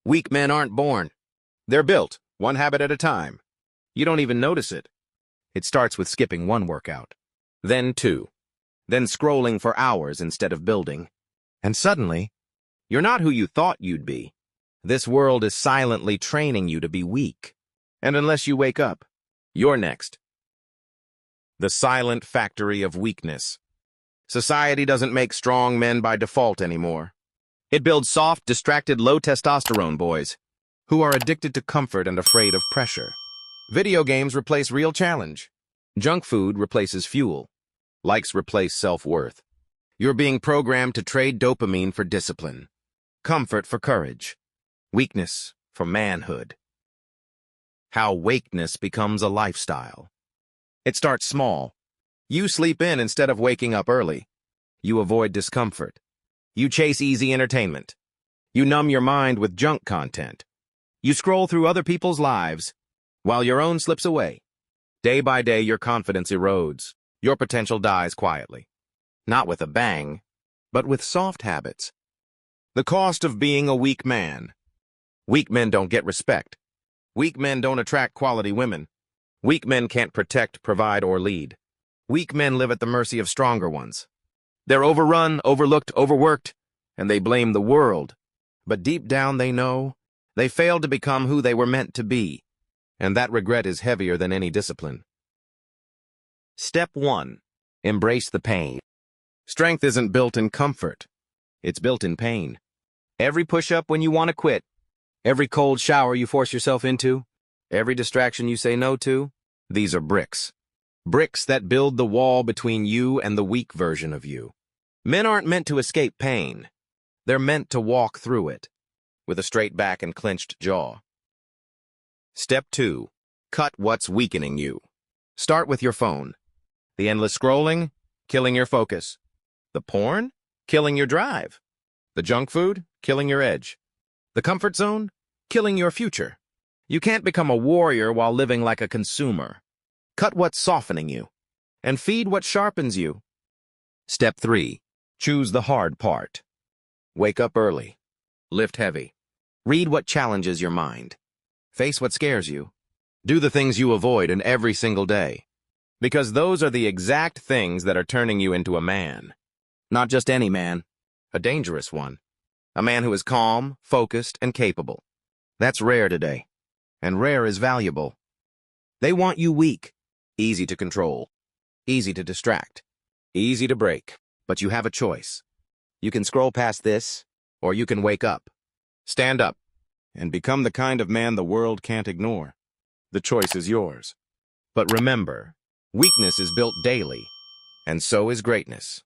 Weak men aren't born. They're built, one habit at a time. You don't even notice it. It starts with skipping one workout, then two, then scrolling for hours instead of building. And suddenly, you're not who you thought you'd be. This world is silently training you to be weak. And unless you wake up, you're next. The silent factory of weakness. Society doesn't make strong men by default anymore. It builds soft, distracted, low-testosterone boys who are addicted to comfort and afraid of pressure. Video games replace real challenge. Junk food replaces fuel. Likes replace self-worth. You're being programmed to trade dopamine for discipline, comfort for courage, weakness for manhood. How wakeness becomes a lifestyle. It starts small. You sleep in instead of waking up early. You avoid discomfort. You chase easy entertainment. You numb your mind with junk content. You scroll through other people's lives while your own slips away. Day by day, your confidence erodes. Your potential dies quietly. Not with a bang, but with soft habits. The cost of being a weak man. Weak men don't get respect. Weak men don't attract quality women. Weak men can't protect, provide, or lead. Weak men live at the mercy of stronger ones. They're overrun, overlooked, overworked, and they blame the world. But deep down they know they failed to become who they were meant to be, and that regret is heavier than any discipline. Step 1. Embrace the pain. Strength isn't built in comfort. It's built in pain. Every push-up when you want to quit, every cold shower you force yourself into, every distraction you say no to, these are bricks. Bricks that build the wall between you and the weak version of you. Men aren't meant to escape pain. They're meant to walk through it, with a straight back and clenched jaw. Step 2. Cut what's weakening you. Start with your phone. The endless scrolling, killing your focus. The porn, killing your drive. The junk food, killing your edge. The comfort zone, killing your future. You can't become a warrior while living like a consumer. Cut what's softening you, and feed what sharpens you. Step 3. Choose the hard part. Wake up early. Lift heavy. Read what challenges your mind. Face what scares you. Do the things you avoid in every single day. Because those are the exact things that are turning you into a man. Not just any man, a dangerous one. A man who is calm, focused, and capable. That's rare today, and rare is valuable. They want you weak, easy to control, easy to distract, easy to break. But you have a choice. You can scroll past this, or you can wake up. Stand up, and become the kind of man the world can't ignore. The choice is yours. But remember, weakness is built daily, and so is greatness.